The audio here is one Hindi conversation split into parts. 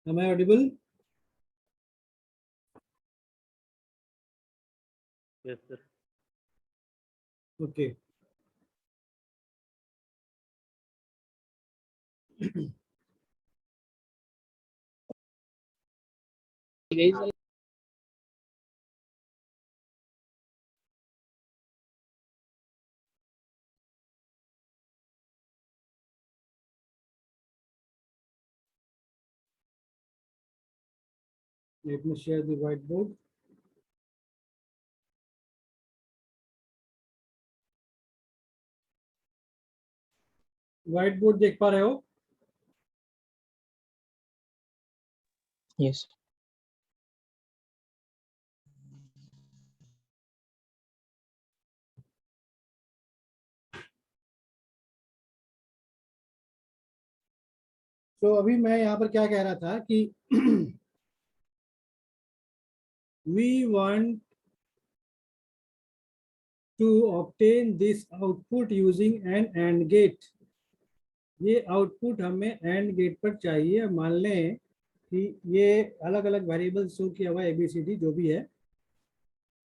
Am I audible? Yes, sir. Okay. Let me share the whiteboard. White board देख पा रहे हो? Yes. तो अभी मैं यहाँ पर क्या कह रहा था कि we want to obtain this output using an AND gate. ये आउटपुट हमें AND गेट पर चाहिए। मान लें कि ये अलग अलग वेरिएबल शो किया हुआ ABCD जो भी है,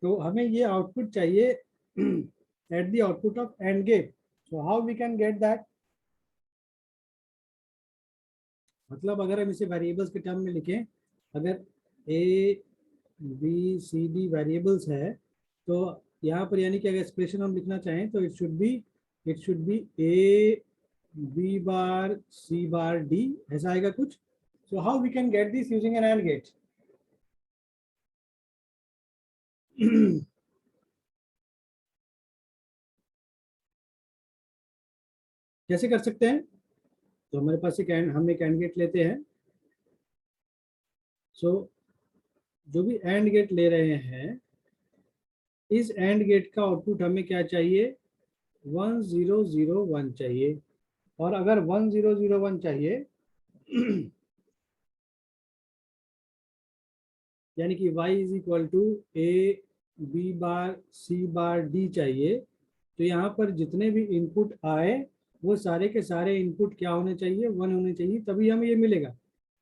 तो हमें ये आउटपुट चाहिए at the output of AND gate. So how we can get that? मतलब अगर हम इसे वेरिएबल्स के टर्म में लिखें, अगर ABCD वेरिएबल्स है तो यहाँ पर यानी कि अगर एक्सप्रेशन हम लिखना चाहें तो it should be A B bar C bar D, ऐसा आएगा कुछ। So how we can get this using an AND gate? कैसे कर सकते हैं? तो हमारे पास हम एक AND गेट लेते हैं। सो जो भी AND गेट ले रहे हैं, इस AND गेट का आउटपुट हमें क्या चाहिए? 1001 चाहिए। और अगर 1001 चाहिए यानी कि y is equal to A B bar C bar D चाहिए, तो यहाँ पर जितने भी इनपुट आए वो सारे के सारे इनपुट क्या होने चाहिए? 1 होने चाहिए, तभी हमें ये मिलेगा।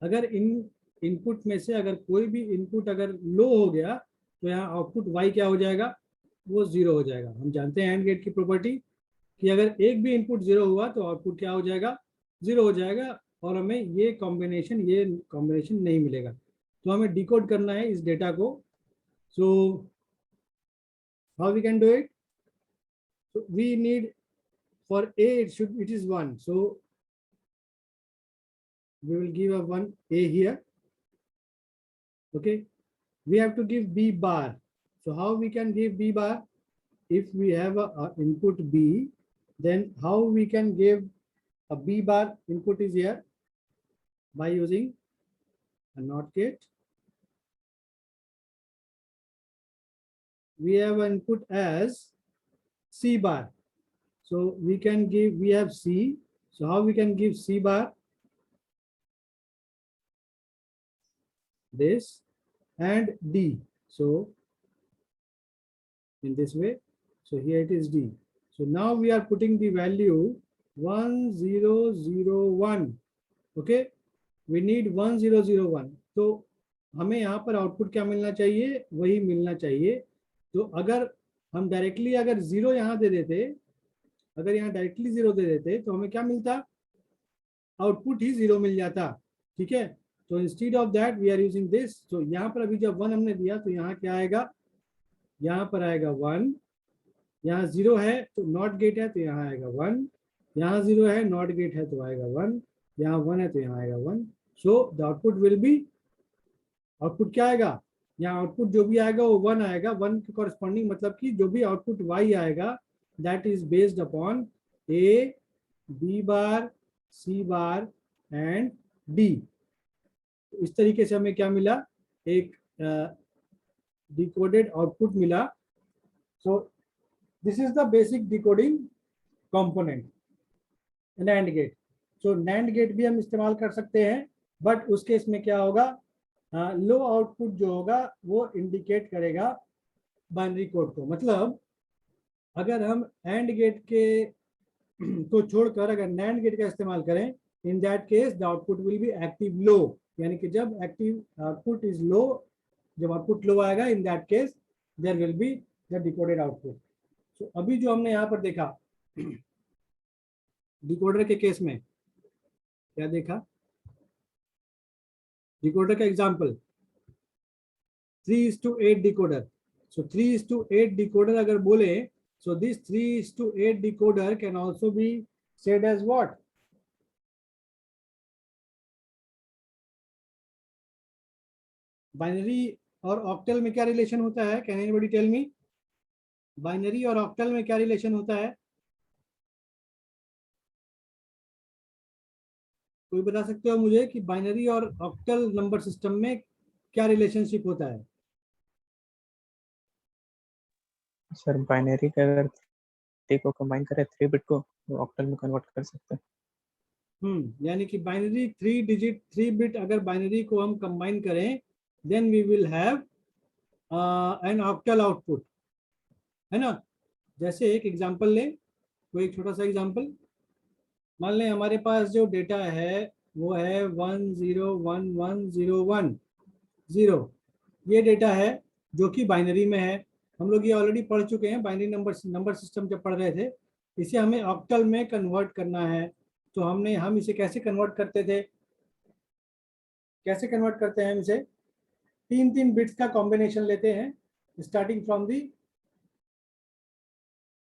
अगर इन इनपुट में से अगर कोई भी इनपुट अगर लो हो गया तो यहाँ आउटपुट y क्या हो जाएगा? वो 0 हो जाएगा। हम जानते हैं AND गेट की प्रॉपर्टी कि अगर एक भी इनपुट 0 हुआ तो आउटपुट क्या हो जाएगा? 0 हो जाएगा, और हमें ये कॉम्बिनेशन नहीं मिलेगा। तो हमें डिकोड करना है इस डेटा को। So how we can do it? So we need, for A it is 1, so we will give a 1 A here. Okay, we have to give B bar. So how we can give B bar? If we have a input B, then how we can give a B bar? Input is here by using a NOT gate. We have an input as C bar, so we have C. So how we can give C bar? This and D. So in this way, so here it is D. So now we are putting the value 1001. Okay, we need 1001. तो हमें यहाँ पर आउटपुट क्या मिलना चाहिए? वही मिलना चाहिए। तो अगर हम डायरेक्टली अगर 0 यहाँ दे देते, अगर यहाँ डायरेक्टली 0 दे देते तो हमें क्या मिलता? आउटपुट ही 0 मिल जाता। ठीक है, तो instead of that we are using this. तो यहाँ पर अभी जब 1 हमने दिया तो यहाँ क्या आएगा? यहाँ पर आएगा 1। यहाँ 0 है तो नॉट गेट है तो यहाँ आएगा 1। यहाँ 0 है, नॉट गेट है तो आएगा 1। यहाँ 1 है तो यहाँ आएगा 1। So the output will B, output क्या आएगा? यहाँ आउटपुट जो भी आएगा वो 1 आएगा। 1 के कॉरेस्पॉन्डिंग मतलब कि जो भी आउटपुट y आएगा that is based upon A B bar C bar and D। इस तरीके से हमें क्या मिला? एक डिकोडेड आउटपुट मिला। So this is the basic decoding component NAND gate. So NAND gate भी हम इस्तेमाल कर सकते हैं, बट उस केस में क्या होगा? लो आउटपुट जो होगा वो इंडिकेट करेगा बाइनरी कोड को। मतलब अगर हम AND गेट के को छोड़कर अगर NAND गेट का इस्तेमाल करें in that case the output will be active low, यानी कि जब active output is low, जब output low आएगा, in that case there will be the decoded output. So अभी जो हमने यहाँ पर देखा डिकोडर के केस में क्या देखा, डिकोडर का एग्जांपल 3:8 डिकोडर. So 3:8 decoder अगर बोले, so this 3:8 decoder can also be said as what? Binary और ऑक्टल में क्या रिलेशन होता है? Can anybody tell me? Binary और ऑक्टल में क्या रिलेशन होता है? कोई बता सकते हो मुझे कि बाइनरी और ऑक्टल नंबर सिस्टम में क्या रिलेशनशिप होता है? सर बाइनरी का अगर 3 को कंबाइन करें 3 बिट को, तो ऑक्टल में कन्वर्ट कर सकते हैं. यानी कि बाइनरी 3 डिजिट 3 बिट अगर बाइनरी को हम कंबाइन करें, then we will have an octal output, है ना. जैसे एक एग्जांपल लें, कोई एक छोटा सा एग्जांपल. मान लें हमारे पास जो डेटा है वो है 101101 ये डेटा है जो कि बाइनरी में है. हम लोग ये ऑलरेडी पढ़ चुके हैं, बाइनरी नंबर सिस्टम जब पढ़ रहे थे. इसे हमें ऑक्टल में कन्वर्ट करना है. तो हम इसे कैसे कन्वर्ट करते थे, कैसे कन्वर्ट करते हैं हम इसे? 3 बिट्स का कॉम्बिनेशन लेते हैं, starting from the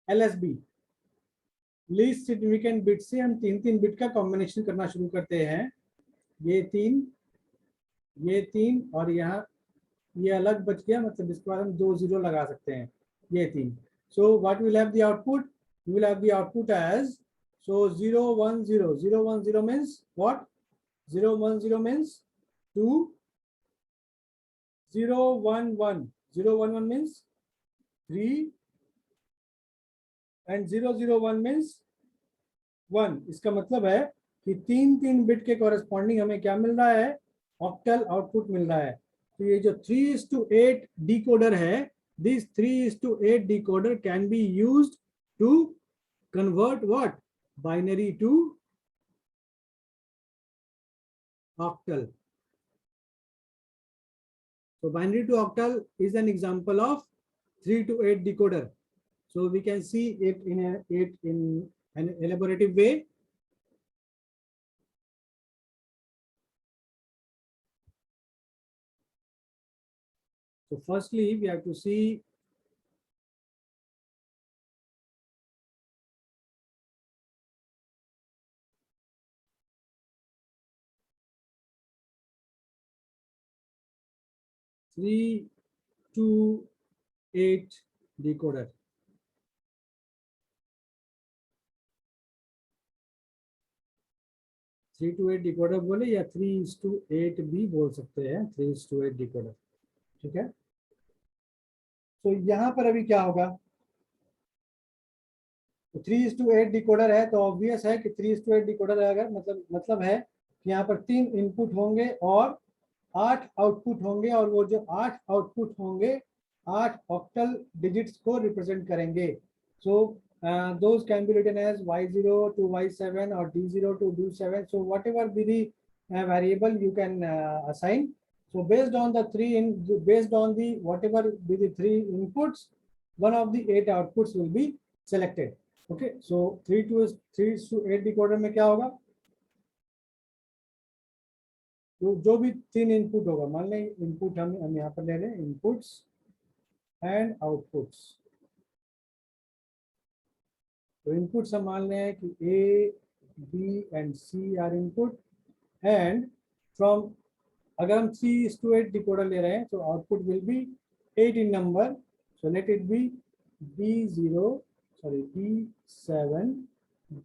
LSB, least significant bit से हम 3 बिट का कॉम्बिनेशन करना शुरू करते हैं. ये 3 और यहाँ ये अलग बच गया, मतलब इसके बाद हम 2 0 लगा सकते हैं. ये 3. So what will have the output? We will have the output as, so 0 1 0 0 1 0 means what? 0 1 0 means 2, 0 1 1 0 1 1 means 3 and 0 0 1 means 1. इसका मतलब है कि 3 बिट के कॉरेस्पॉन्डिंग हमें क्या मिल रहा है? ऑक्टल आउटपुट मिल रहा है. तो ये जो 3:8 डिकोडर है, this 3:8 decoder can be used to convert what? Binary to octal. So binary to octal is an example of 3:8 decoder. So we can see it in an elaborative way. So firstly, we have to see three to 8 decoder. Three to eight decoder बोले या 3:8 भी बोल सकते हैं, 3:8 डिकोडर. ठीक है. तो यहाँ पर अभी क्या होगा? तो 3:8 डिकोडर है तो ऑब्वियस है कि 3:8 डिकोडर है, अगर मतलब है कि यहाँ पर 3 इनपुट होंगे और 8 आउटपुट होंगे, और वो जो 8 आउटपुट होंगे 8 ऑक्टल डिजिट्स को रिप्रेजेंट करेंगे. सो those can be written as y0 to y7 or d0 to d7. So whatever be the variable you can assign. So based on the whatever be the 3 inputs, one of the 8 outputs will be selected. Okay. So 3:8 decoder में क्या होगा? तो जो भी 3 इनपुट होगा, मान लें इनपुट हम यहाँ पर ले रहे हैं, इनपुट्स एंड आउटपुट्स. तो इनपुट्स हम मान रहे हैं कि A, B and C are input, and from अगर हम 3:8 डिकोडर ले रहे हैं तो output will be 8 in number. So let it be D7,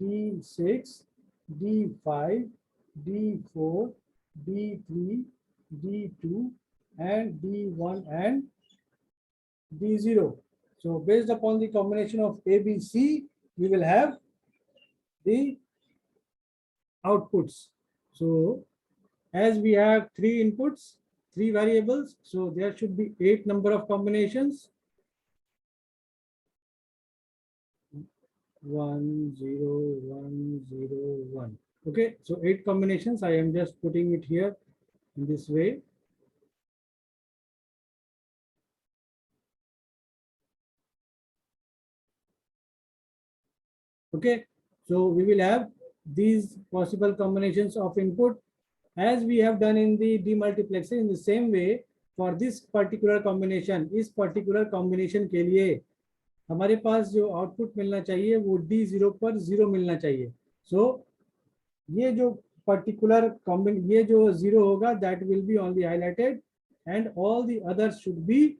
D6, D5, D4, D3, D2 and D1 and D0. So based upon the combination of A, B, C, we will have the outputs. So as we have 3 inputs, 3 variables, so there should be 8 number of combinations. 1 0 1 0 1. Okay, so 8 combinations. I am just putting it here in this way. Okay, so we will have these possible combinations of input as we have done in the demultiplexer. In the same way, for this particular combination, इस particular combination के लिए हमारे पास जो आउटपुट मिलना चाहिए वो D0 पर 0 मिलना चाहिए. So ये जो particular ये जो 0 होगा that will be only highlighted and all the others should be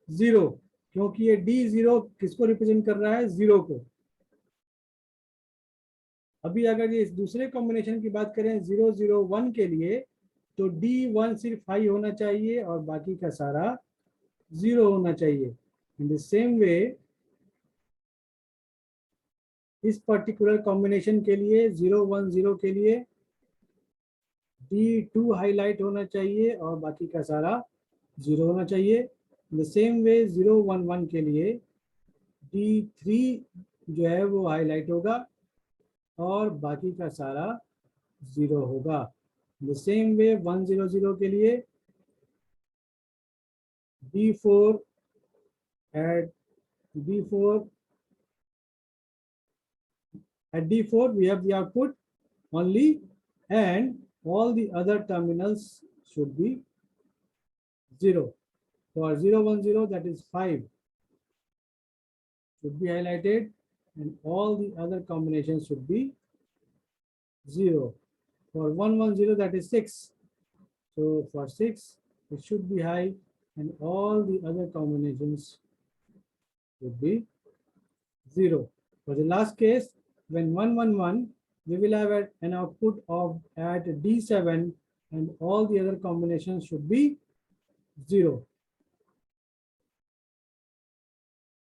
0, क्योंकि ये D0 किसको रिप्रेजेंट कर रहा है? 0 को. अभी अगर ये दूसरे कॉम्बिनेशन की बात करें 001 के लिए, तो D1 सिर्फ हाई होना चाहिए और बाकी का सारा 0 होना चाहिए. इन द सेम वे इस पर्टिकुलर कॉम्बिनेशन के लिए 010 के लिए D2 हाईलाइट होना चाहिए और बाकी का सारा 0 होना चाहिए. इन द सेम वे 011 के लिए D3 जो है वो हाईलाइट होगा और बाकी का सारा 0 होगा. The same way 100 के लिए D4 at D4 we have the output only and all the other terminals should be 0. For 010 that is 5 should be highlighted and all the other combinations should be 0. For 110 that is 6. So for 6 it should be high and all the other combinations would be 0. For the last case, when 111, we will have an output of at D7 and all the other combinations should be 0.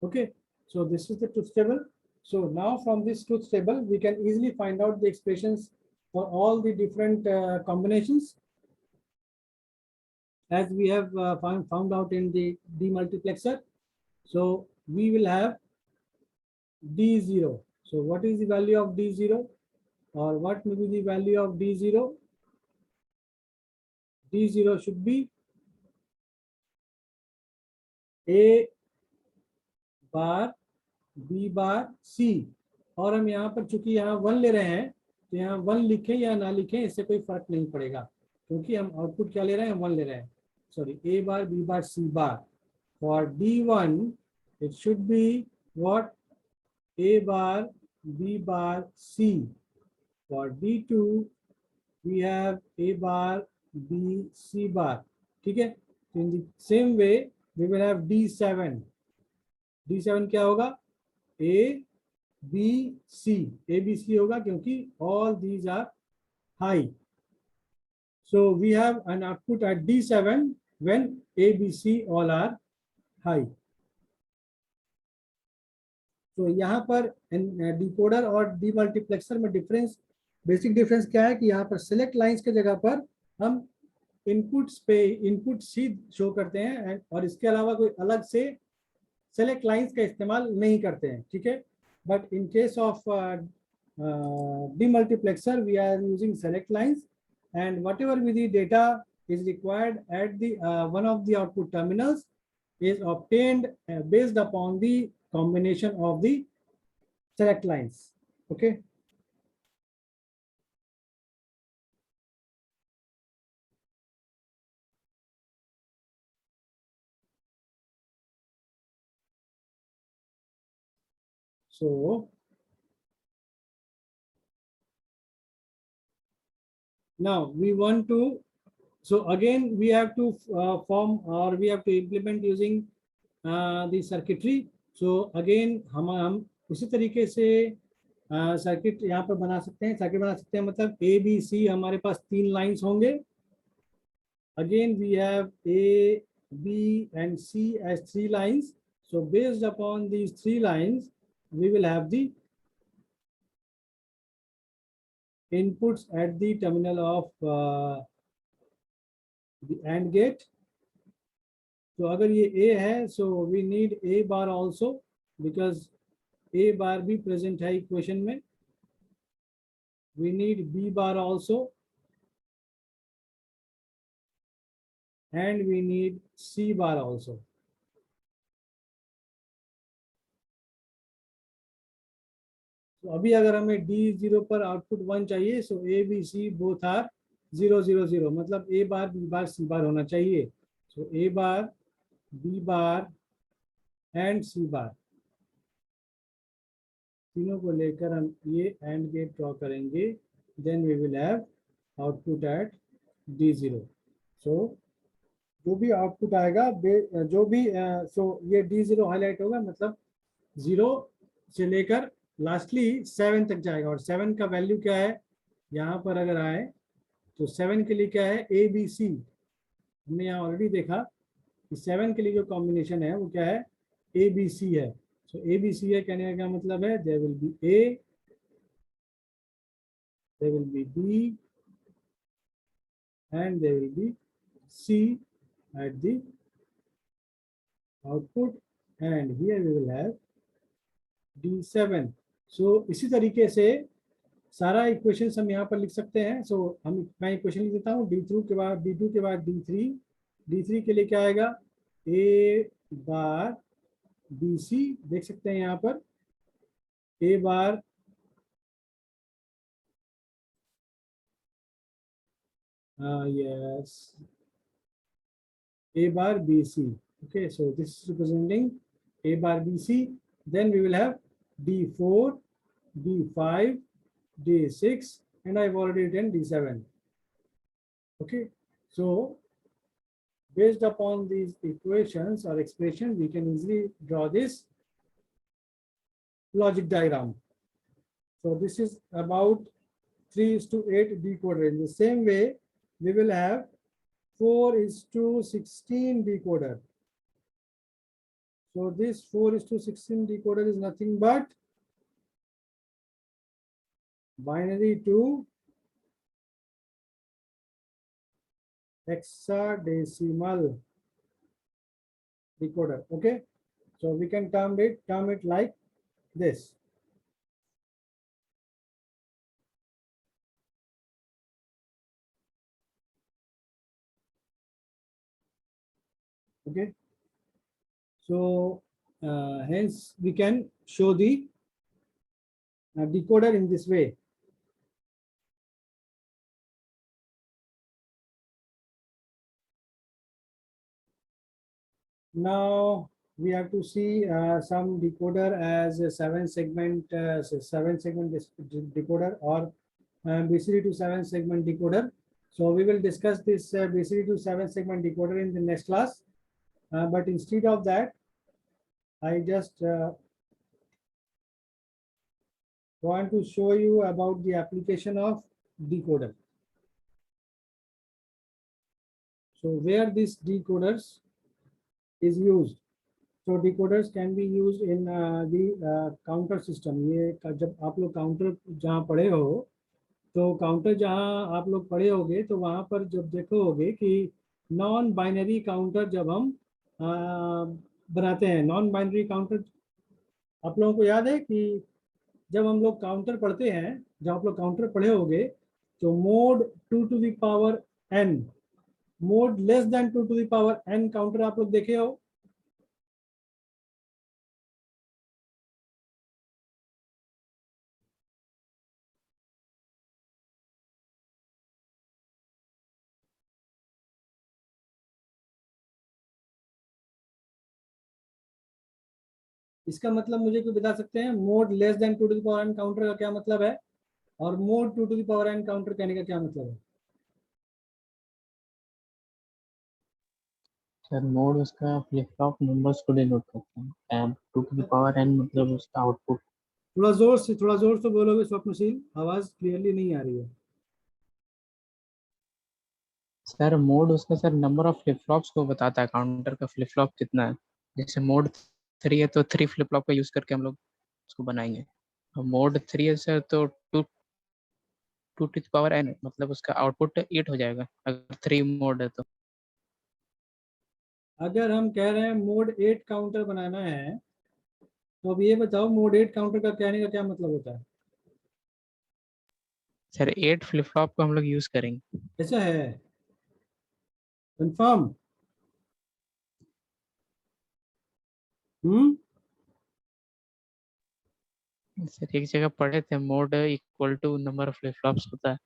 Okay, so this is the truth table. So now from this truth table, we can easily find out the expressions for all the different combinations as we have found out in the demultiplexer. So we will have D0. So what is the value of D0 or what will be the value of D0? D0 should be A bar B bar C और हम यहाँ पर चूंकि यहाँ 1 ले रहे हैं तो यहाँ 1 लिखें या ना लिखें इससे कोई फर्क नहीं पड़ेगा क्योंकि हम आउटपुट क्या ले रहे हैं? 1 ले रहे हैं. Sorry, A bar B bar C bar. For D1 it should be what? A bar B bar C. For D2 we have A bar B C bar. ठीक है. In the same way we will have D7. D7 क्या होगा? A B C. A B C होगा क्योंकि all these are high. So we have an output at D7 when A B C all are high. तो यहाँ पर डिकोडर और डीमल्टीप्लेक्सर में डिफरेंस, बेसिक डिफरेंस क्या है कि यहाँ पर सिलेक्ट लाइंस के जगह पर हम इनपुट्स पे इनपुट सीध शो करते हैं और इसके अलावा कोई अलग से सेलेक्ट लाइंस का इस्तेमाल नहीं करते हैं. ठीक है. But in case of demultiplexer we are using select lines and whatever with the data is required at the one of the output terminals is obtained based upon the combination of the select lines. Okay. So now we want to, so again we have to form or we have to implement using the circuitry. So again हम उसी तरीके से सर्किट यहाँ पर बना सकते हैं. सर्किट बना सकते हैं मतलब A B C हमारे पास 3 लाइंस होंगे. Again we have A B and C as 3 lines. So based upon these 3 lines we will have the inputs at the terminal of the AND gate. तो अगर ये A है so we need A bar also because A bar भी present है इक्वेशन में. we need B bar also, and we need C bar also. तो अभी अगर हमें D0 पर आउटपुट 1 चाहिए, so A B C both are 0 0 0, मतलब A bar B bar C bar होना चाहिए. So A bar B bar and C bar, तीनों को लेकर हम ये एंड गेट ड्रॉ करेंगे. Then we will have output at D0. So जो भी आउटपुट आएगा, जो भी ये D0 हाईलाइट होगा, मतलब 0 से लेकर लास्टली 7 तक जाएगा. और 7 का वैल्यू क्या है, यहाँ पर अगर आए तो 7 के लिए क्या है, ए बी सी. हमने यहाँ ऑलरेडी देखा कि 7 के लिए जो कॉम्बिनेशन है वो क्या है, ए बी सी है. सो ए बी सी है कहने का क्या मतलब है, there will be A, there will be B and there will be C at the output, and here we will have D7. So इसी तरीके से सारा इक्वेशंस हम यहाँ पर लिख सकते हैं. मैं इक्वेशन लिख देता हूँ. D2 के बाद D3, D3 के लिए क्या आएगा, A बार BC, देख सकते हैं यहाँ पर A bar yes, A bar BC. Okay, so this is representing A bar BC. Then we will have D4, D5, D6, and I've already written D7. Okay, so based upon these equations or expressions, we can easily draw this logic diagram. So this is about 3:8 decoder. In the same way, we will have 4:16 decoder. So this 4:16 decoder is nothing but binary to hexadecimal decoder. Okay, so we can term it like this. Okay, so hence we can show the decoder in this way. Now we have to see some decoder as a 7-segment decoder, or BCD to 7-segment decoder. So we will discuss this BCD to 7-segment decoder in the next class. But instead of that, I just want to show you about the application of decoder. So where these decoders is used. So decoders can be used in the counter system. ये जब आप लोग काउंटर जहाँ पढ़े हो, तो काउंटर जहाँ आप लोग पढ़े होगे, तो वहाँ पर जब देखोगे कि नॉन बाइनरी काउंटर जब हम बनाते हैं, नॉन बाइनरी काउंटर, आप लोगों को याद है कि जब हम लोग काउंटर पढ़ते हैं, जब आप लोग काउंटर पढ़े होगे, तो mod 2 to the power n, mode less than 2 to the power n counter आप लोग देखे हो. इसका मतलब मुझे कोई बता सकते हैं, mode less than 2 to the power n counter का क्या मतलब है, और mode 2 to the power n counter कहने का क्या मतलब है? सर मोड उसका फ्लिप फ्लॉप नंबर्स को डिनोट करता है, and 2 to the power n मतलब उसका आउटपुट. थोड़ा जोर से बोलोगे स्वप्नशील, आवाज क्लियरली नहीं आ रही है. सर मोड उसका sir number of flip flops को बताता है, काउंटर का फ्लिप फ्लॉप कितना है. जैसे मोड 3 है तो 3 फ्लिप फ्लॉप का यूज करके हम लोग उसको बनाएंगे. मोड 3 है सर तो 2 to the power n मतलब उसका आउटपुट 8 हो जाएगा अगर 3 मोड है तो. अगर हम कह रहे हैं मोड 8 काउंटर बनाना है, तो अब ये बताओ मोड 8 काउंटर का कहने का क्या मतलब होता है? सर 8 फ्लिप फ्लॉप को हम लोग यूज करेंगे। ऐसा है, कंफर्म? हम्म। सर एक जगह पढ़े थे mod equal to number of flip flops होता है।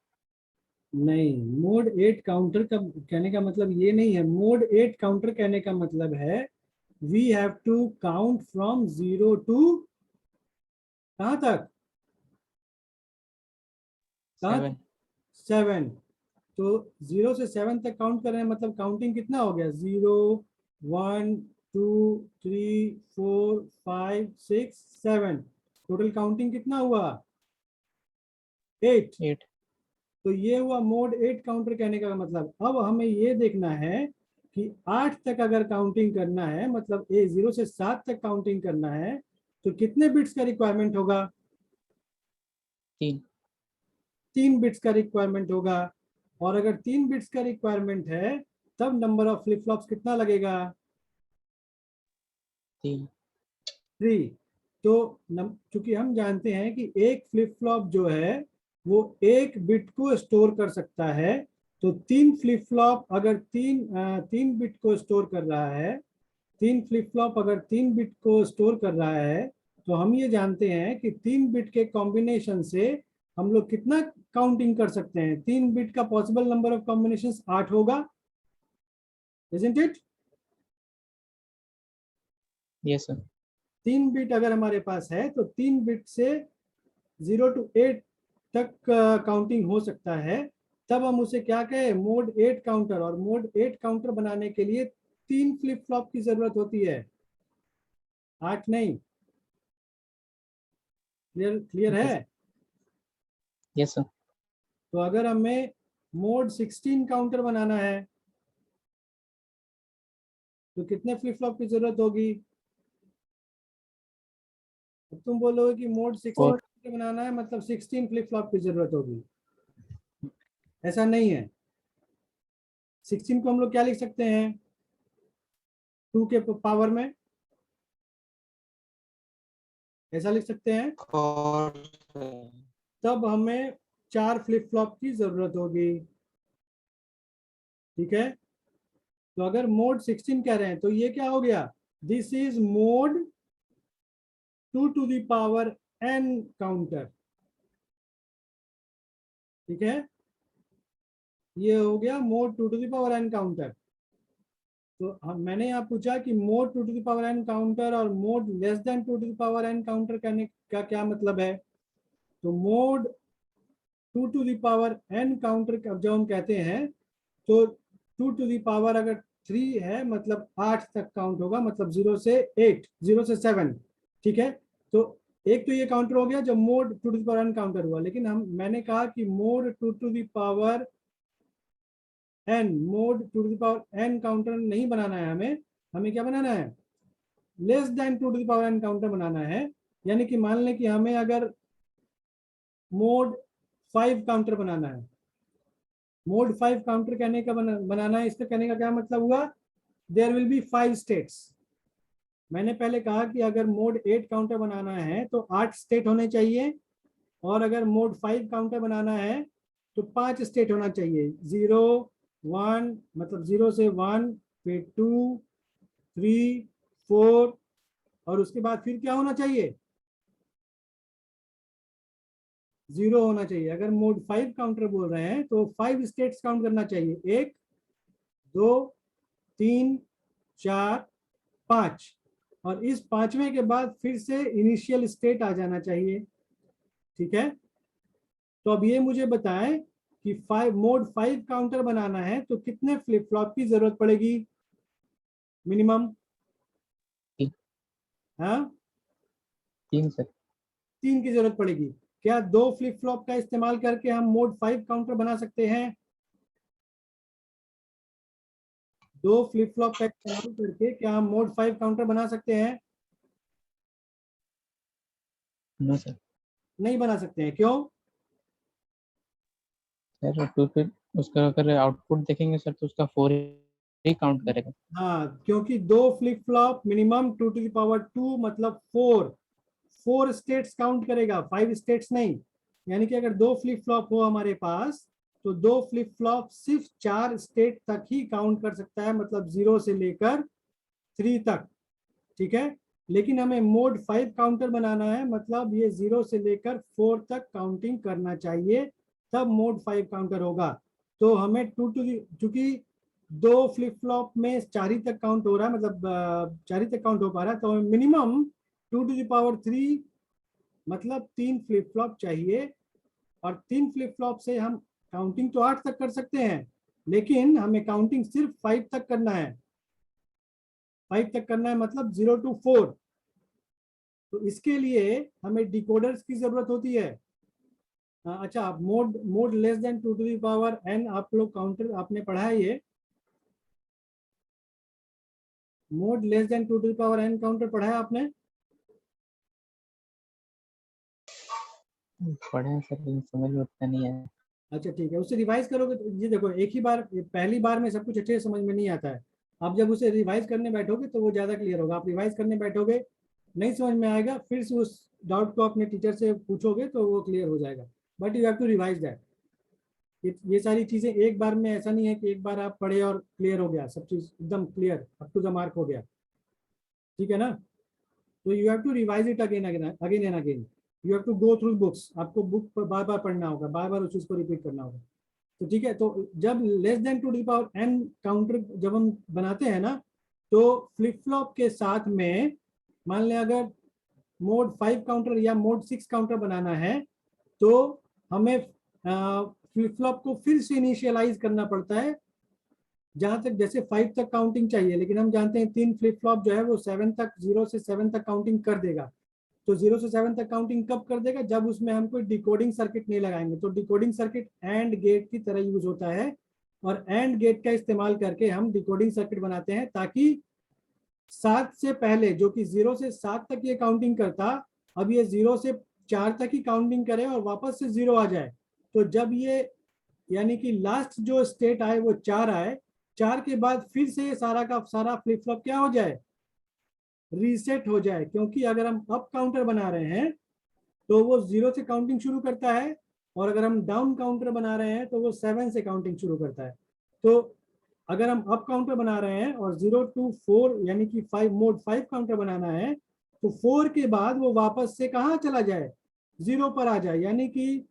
नहीं, मोड 8 काउंटर का कहने का मतलब ये नहीं है। मोड 8 काउंटर कहने का मतलब है we have to count from 0 to कहाँ तक? कहाँ? 7। 7। तो 0 से 7 तक काउंट कर रहे हैं, मतलब काउंटिंग कितना हो गया? 0 1 2 3 4 5 6 7। टोटल काउंटिंग कितना हुआ? 8। 8। तो ये हुआ मोड 8 काउंटर कहने का मतलब। अब हमें ये देखना है कि 8 तक अगर काउंटिंग करना है, मतलब 0 से 7 तक काउंटिंग करना है, तो कितने बिट्स का रिक्वायरमेंट होगा? 3। 3 बिट्स का रिक्वायरमेंट होगा। और अगर 3 बिट्स का रिक्वायरमेंट है, तब नंबर ऑफ फ्लिप फ्लॉप्स कितना लगेगा? 3। 3। तो चूंकि हम जानते हैं कि एक फ्लिप फ्लॉप जो है वो एक बिट को स्टोर कर सकता है, तो 3 फ्लिप फ्लॉप अगर 3 बिट को स्टोर कर रहा है, 3 फ्लिप फ्लॉप अगर 3 बिट को स्टोर कर रहा है, तो हम ये जानते हैं कि 3 बिट के कॉम्बिनेशन से हम लोग कितना काउंटिंग कर सकते हैं? 3 बिट का पॉसिबल नंबर ऑफ कॉम्बिनेशन 8 होगा, isn't it? Yes sir. 3 bit अगर हमारे पास है तो 3 बिट से 0 टू 8 तक काउंटिंग हो सकता है। तब हम उसे क्या कहें? Mode 8 counter. और मोड 8 काउंटर बनाने के लिए 3 फ्लिप फ्लॉप की जरूरत होती है, 8 नहीं। क्लियर? क्लियर है? Yes sir. तो अगर हमें मोड 16 काउंटर बनाना है, तो कितने फ्लिप फ्लॉप की जरूरत होगी? अब तुम बोलोगे कि मोड 16 4। काउंटर बनाना है मतलब 16 फ्लिप फ्लॉप की जरूरत होगी। ऐसा नहीं है। 16 को हम लोग क्या लिख सकते हैं 2 के पावर में? ऐसा लिख सकते हैं। और तब हमें 4 फ्लिप फ्लॉप की जरूरत होगी। ठीक है? तो अगर मोड 16 कह रहे हैं तो ये क्या हो गया? This is mod 2 to the power n counter. ठीक है? ये हो गया mod 2 to the power n counter. तो मैंने यहाँ पूछा कि mod 2 to the power n counter और mod less than 2 to the power n counter कहने का क्या मतलब है? तो mod 2 to the power n counter जब हम कहते हैं, तो 2 टू दी पावर अगर 3 है मतलब 8 तक काउंट होगा, मतलब 0 से 8, 0 से 7। ठीक है? तो एक तो ये काउंटर हो गया जब mod 2 to the power n counter हुआ। लेकिन मैंने कहा कि mod 2 to the power n, mod 2 to the power n counter नहीं बनाना है हमें। हमें क्या बनाना है? Less than 2 to the power n counter बनाना है। यानी कि मान लें कि हमें अगर मोड 5 काउंटर बनाना है, मोड 5 काउंटर कहने का बनाना है, इसका कहने का क्या मतलब हुआ? There will be 5 states. मैंने पहले कहा कि अगर मोड 8 काउंटर बनाना है तो 8 स्टेट होने चाहिए, और अगर मोड 5 काउंटर बनाना है तो 5 स्टेट होना चाहिए। 0 1, मतलब 0 से 1, फिर 2 3 4, और उसके बाद फिर क्या होना चाहिए? 0 होना चाहिए। अगर मोड 5 काउंटर बोल रहे हैं तो 5 स्टेट्स काउंट करना चाहिए, 1 2 3 4 5। और इस पांचवें के बाद फिर से इनिशियल स्टेट आ जाना चाहिए। ठीक है? तो अब ये मुझे बताएं कि मोड 5 काउंटर बनाना है तो कितने फ्लिप फ्लॉप की जरूरत पड़ेगी मिनिमम? 3। हाँ, 3 सर। 3 की जरूरत पड़ेगी। क्या 2 फ्लिप फ्लॉप का इस्तेमाल करके हम मोड 5 काउंटर बना सकते हैं? 2 फ्लिप फ्लॉप का इस्तेमाल करके क्या हम मोड 5 काउंटर बना सकते हैं? No sir. नहीं बना सकते हैं, क्यों? सर तो फिर उसका अगर आउटपुट देखेंगे सर तो उसका 4 ही काउंट करेगा। हाँ, क्योंकि 2 flip flop minimum 2 to the power 2 मतलब 4 स्टेट्स काउंट करेगा, 5 स्टेट्स नहीं। यानी कि अगर 2 फ्लिप फ्लॉप हो हमारे पास तो 2 फ्लिप फ्लॉप सिर्फ 4 स्टेट तक ही काउंट कर सकता है, मतलब 0 से लेकर 3 तक, ठीक है। लेकिन हमें मोड 5 काउंटर बनाना है, मतलब ये 0 से लेकर 4 तक काउंटिंग करना चाहिए, तब मोड 5 काउंटर होगा। तो हमें चूंकि 2 फ्लिप फ्लॉप में 4 ही तक काउंट हो रहा है, मतलब 4 ही तक काउंट हो पा रहा है, तो मिनिमम 2⁻³ मतलब 3 फ्लिप फ्लॉप चाहिए। और 3 फ्लिप फ्लॉप से हम काउंटिंग तो 8 तक कर सकते हैं, लेकिन हमें काउंटिंग सिर्फ 5 तक करना है। 5 तक करना है मतलब 0 to 4। तो इसके लिए हमें डिकोडर्स की जरूरत होती है। अच्छा, mode mode less then 2⁻n आप लोग काउंटर आपने पढ़ा है ये? Mode less then 2⁻n counter पढ़ा है आपने? पढ़े हैं सर, लेकिन समझ में उतना नहीं है। अच्छा ठीक है, उससे रिवाइज करोगे तो ये देखो, एक ही बार पहली बार में सब कुछ अच्छे से समझ में नहीं आता है। आप जब उसे रिवाइज करने बैठोगे तो वो ज़्यादा क्लियर होगा। आप रिवाइज करने बैठोगे, नहीं समझ में आएगा, फिर से उस डाउट को अपने टीचर से पूछोगे तो वो क्लियर हो जाएगा। But you have to revise that. ये सारी चीज़ें एक बार में, ऐसा नहीं है कि एक बार आप पढ़े और क्लियर हो गया, सब चीज़ एकदम clear up to the mark हो गया, ठीक है ना। तो you have to revise it again again again and again. You have to go through books, आपको बुक बार बार पढ़ना होगा, बार बार उस चीज़ को रिपीट करना होगा। तो ठीक है, तो जब लेस देन 2⁻n काउंटर जब हम बनाते हैं ना, तो फ्लिप फ्लॉप के साथ में मान लें अगर मोड 5 काउंटर या मोड 6 काउंटर बनाना है, तो हमें फ्लिप फ्लॉप को फिर से इनिशियलाइज करना पड़ता है। जहां तक जैसे 5 तक काउंटिंग चाहिए, लेकिन हम जानते हैं 3 फ्लिप फ्लॉप जो है वो 7 तक, 0 से 7 तक काउंटिंग कर देगा। तो 0 से 7 तक काउंटिंग कब कर देगा? जब उसमें हम कोई डिकोडिंग सर्किट नहीं लगाएंगे। तो डिकोडिंग सर्किट एंड गेट की तरह यूज होता है, और एंड गेट का इस्तेमाल करके हम डिकोडिंग सर्किट बनाते हैं, ताकि 7 से पहले जो कि 0 से 7 तक ये काउंटिंग करता, अब ये 0 से 4 तक ही काउंटिंग करे और वापस से 0 आ जाए। तो जब ये यानी कि लास्ट जो स्टेट आए वो 4 आए, 4 के बाद फिर से ये सारा का सारा फ्लिप फ्लॉप क्या हो जाए? रीसेट हो जाए। क्योंकि अगर हम अप काउंटर बना रहे हैं तो वो 0 से काउंटिंग शुरू करता है, और अगर हम डाउन काउंटर बना रहे हैं तो वो 7 से काउंटिंग शुरू करता है। तो अगर हम अप काउंटर बना रहे हैं और 0 to 4 यानी कि 5 मोड 5 काउंटर बनाना है, तो 4 के बाद वो वापस से कहाँ चला जाए? 0 पर आ जाए, यानी कि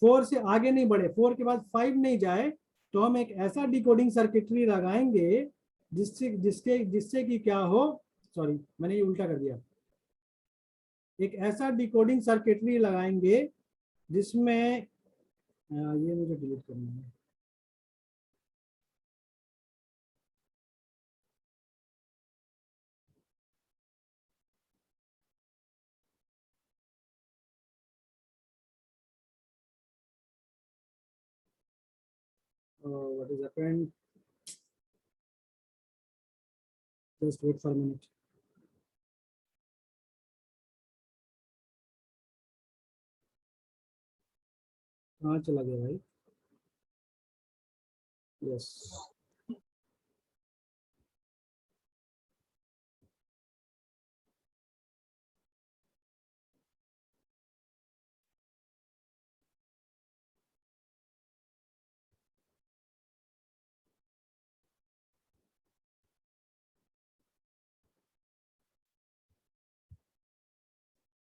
4 से आगे नहीं बढ़े, 4 के बाद 5 नहीं जाए। तो हम एक ऐसा डिकोडिंग सर्किटरी लगाएंगे जिससे जिसके जिससे कि क्या हो, सॉरी मैंने ये उल्टा कर दिया, एक ऐसा डिकोडिंग सर्किटरी लगाएंगे जिसमें ये मुझे डिलीट करना है। What is happened, just wait for minute. कहाँ चला गया भाई? यस,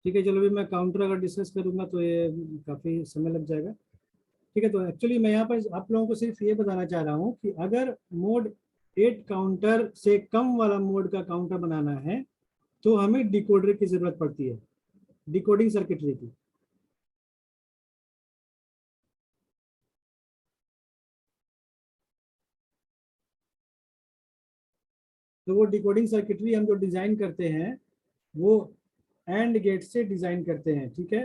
ठीक है चलो, अभी मैं काउंटर अगर डिस्कस करूंगा तो ये काफ़ी समय लग जाएगा। ठीक है, तो एक्चुअली मैं यहाँ पर आप लोगों को सिर्फ ये बताना चाह रहा हूँ कि अगर मोड 8 काउंटर से कम वाला मोड का काउंटर बनाना है तो हमें डिकोडर की जरूरत पड़ती है, डिकोडिंग सर्किटरी की। तो वो डिकोडिंग सर्किटरी हम जो डिजाइन करते हैं वो एंड गेट से डिजाइन करते हैं, ठीक है।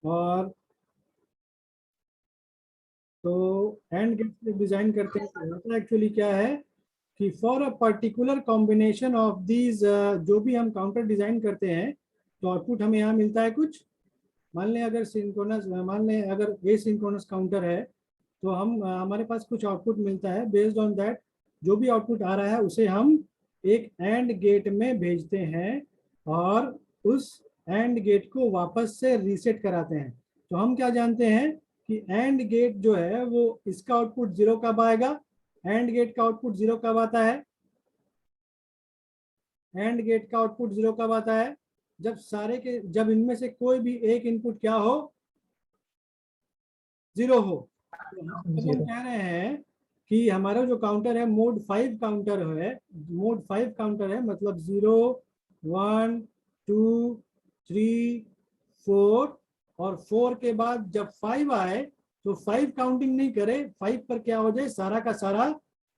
और तो एंड गेट से डिजाइन करते हैं तो होता एक्चुअली क्या है कि for a particular combination of these, जो भी हम काउंटर डिजाइन करते हैं तो आउटपुट हमें यहाँ मिलता है कुछ। मान लें अगर सिंक्रोनस, मान लें अगर ए सिंक्रोनस काउंटर है, तो हम हमारे पास कुछ आउटपुट मिलता है। बेस्ड ऑन दैट जो भी आउटपुट आ रहा है उसे हम एक एंड गेट में भेजते हैं, और उस एंड गेट को वापस से रीसेट कराते हैं। तो हम क्या जानते हैं कि एंड गेट जो है वो इसका आउटपुट 0 कब आएगा, एंड गेट का आउटपुट 0 कब आता है, एंड गेट का आउटपुट 0 कब आता है, जब इनमें से कोई भी एक इनपुट क्या हो, 0 हो। तो हम कह रहे हैं कि हमारा जो काउंटर है मोड 5 काउंटर है, मोड 5 काउंटर है, मतलब 0 1 2 3 4, और 4 के बाद जब 5 आए तो 5 काउंटिंग नहीं करे, 5 पर क्या हो जाए, सारा का सारा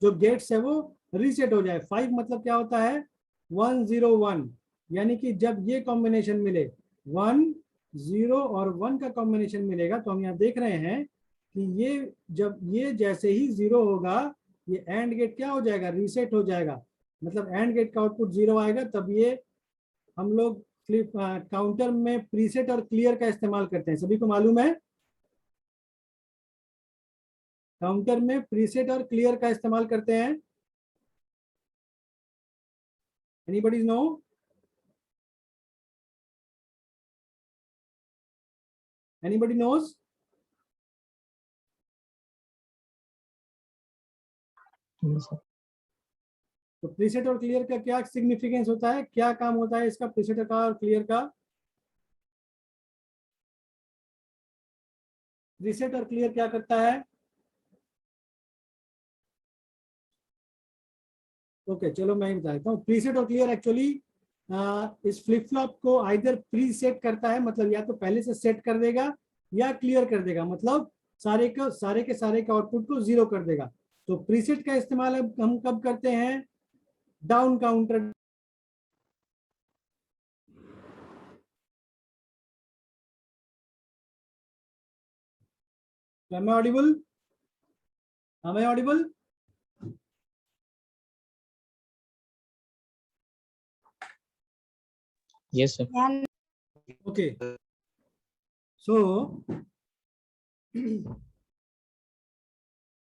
जो गेट्स है वो रीसेट हो जाए। 5 मतलब क्या होता है, 1 0 1, यानी कि जब ये कॉम्बिनेशन मिले 1 0 और 1 का कॉम्बिनेशन मिलेगा, तो हम यहाँ देख रहे हैं कि ये जब ये जैसे ही 0 होगा, ये एंड गेट क्या हो जाएगा, रीसेट हो जाएगा, मतलब एंड गेट का आउटपुट 0 आएगा। तब ये हम लोग फ्लिप काउंटर में प्रीसेट और क्लियर का इस्तेमाल करते हैं, सभी को मालूम है, काउंटर में प्रीसेट और क्लियर का इस्तेमाल करते हैं। Anybody know? Anybody knows? तो प्रीसेट और क्लियर का क्या सिग्निफिकेंस होता है, क्या काम होता है इसका, प्रीसेट का और क्लियर का? प्रीसेट और क्लियर क्या करता है? ओके चलो मैं ही बता देता हूँ। प्रीसेट और क्लियर एक्चुअली इस फ्लिप फ्लॉप को आइदर प्री सेट करता है, मतलब या तो पहले से सेट कर देगा, या क्लियर कर देगा, मतलब सारे के सारे के आउटपुट को 0 कर देगा। तो प्रीसेट का इस्तेमाल हम कब करते हैं, down counter. Am I audible? Am I audible? Yes, sir. Okay. So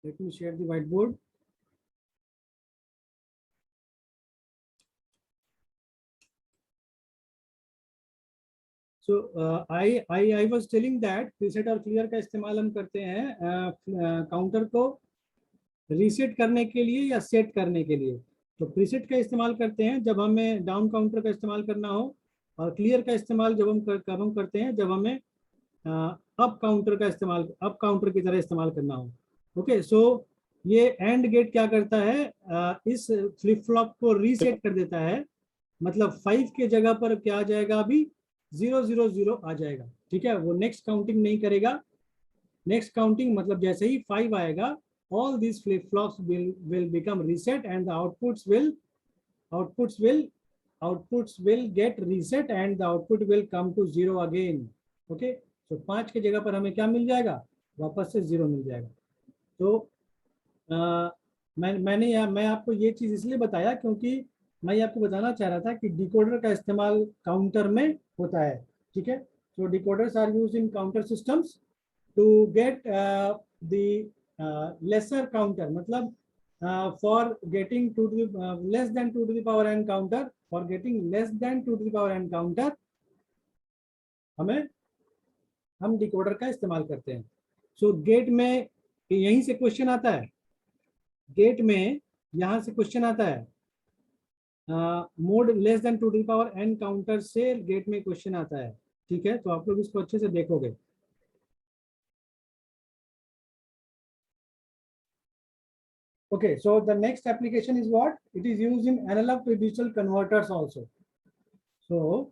let me share the whiteboard. So I was telling that preset और क्लियर का इस्तेमाल हम करते हैं काउंटर को रीसेट करने के लिए या सेट करने के लिए। तो प्रीसेट का इस्तेमाल करते हैं जब हमें डाउन काउंटर का इस्तेमाल करना हो, और क्लियर का इस्तेमाल जब हम करते हैं जब हमें अप काउंटर का इस्तेमाल, अप काउंटर की तरह इस्तेमाल करना हो। ओके सो ये एंड गेट क्या करता है, इस फ्लिप फ्लॉप को रीसेट कर देता है, मतलब 5 के जगह पर क्या आ जाएगा, अभी 0 0 0 आ जाएगा। ठीक है, वो नेक्स्ट काउंटिंग नहीं करेगा। नेक्स्ट काउंटिंग मतलब जैसे ही 5 आएगा, all these flip flops will become reset and the outputs will get reset and the output will come to 0 again. okay so 5 की जगह पर हमें क्या मिल जाएगा, वापस से 0 मिल जाएगा। तो मैं आपको ये चीज इसलिए बताया क्योंकि मैं ये आपको बताना चाह रहा था कि डिकोडर का इस्तेमाल काउंटर में होता है। ठीक है, so decoders are used in counter systems to get the lesser counter, मतलब for getting to the less than 2 to the power n counter, for getting less than 2 to the power n counter हम डिकोडर का इस्तेमाल करते हैं। सो गेट में यहीं से क्वेश्चन आता है, गेट में यहाँ से क्वेश्चन आता है, mod less than 2 to the power n counter से गेट में क्वेश्चन आता है। ठीक है, तो आप लोग इसको अच्छे से देखोगे। Okay, so the next application is what? It is used in analog to digital converters also. So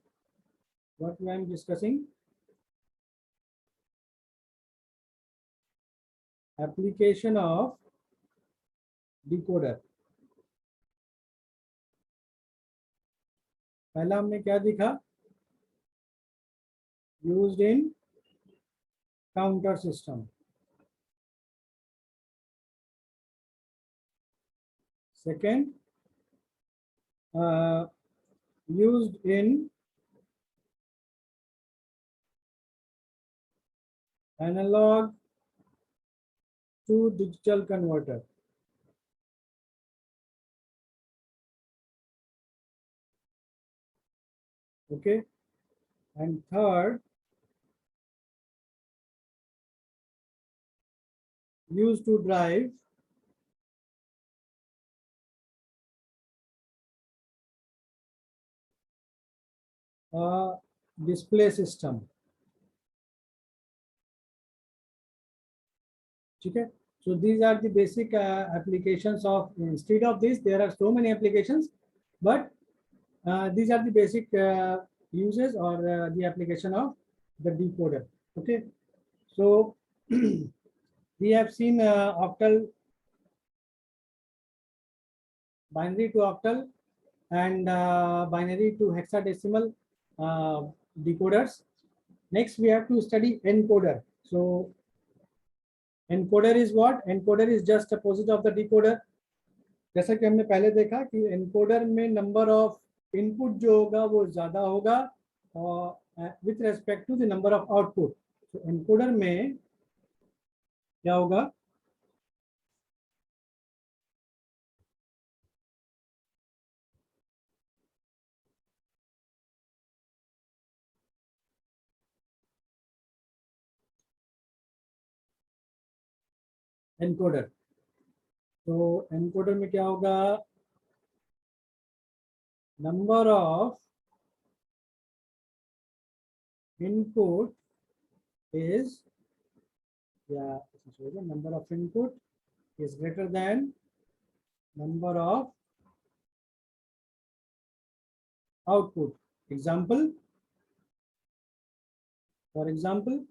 what I am discussing? Application of decoder. पहला हमने क्या देखा, used in counter system. Second, used in analog to digital converter. Okay, and third used to drive a display system. Okay, so these are the basic applications of. Instead of this, there are so many applications, but these are the basic uses or the application of the decoder. Okay, so we have seen octal, binary to octal, and binary to hexadecimal decoders. Next, we have to study encoder. So encoder is what? Encoder is just opposite of the decoder. जैसा कि हमने पहले देखा कि एनकोडर में नंबर ऑफ इनपुट जो होगा वो ज्यादा होगा और with respect to the number of output. तो एनकोडर में क्या होगा? एनकोडर, तो एनकोडर में क्या होगा? Number of input is, yeah, number of input is greater than number of output. Example, for example,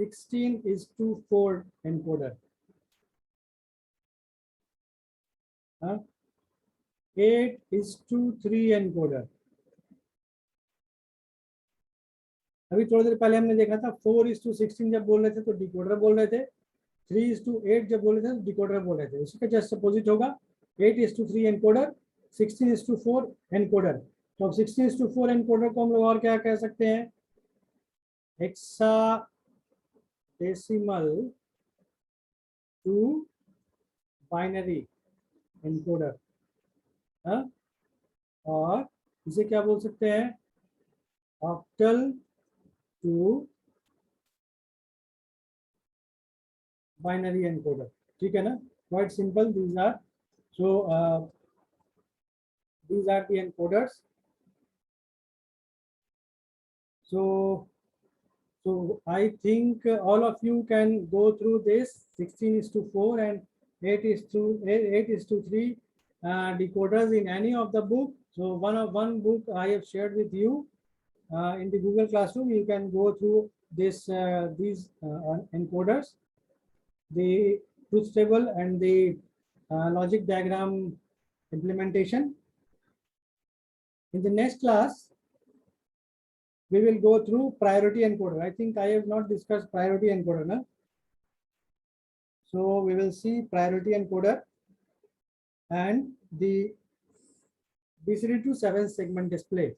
16:4 encoder, 8:3 encoder. अभी थोड़ी देर पहले हमने देखा था 4:16 जब बोल रहे थे तो डिकोडर बोल रहे थे, 3:8 जब बोल रहे थे तो डिकोडर बोल रहे थे. उसका जस्ट अपोजिट होगा 8:3 एनकोडर, 16:4 एनकोडर. तो अब 16:4 एनकोडर को हम लोग और क्या कह सकते हैं? Hexadecimal to binary encoder. और इसे क्या बोल सकते हैं? Octal to binary encoder. ठीक है ना? Quite simple. These are these are the encoders. So I think all of you can go through this 16:4 and 8:3 decoders in any of the book. So one book I have shared with you in the Google Classroom. You can go through these encoders, the truth table and the logic diagram implementation. In the next class, we will go through priority encoder. I think I have not discussed priority encoder, no? So we will see priority encoder and the BCD to 7 segment display.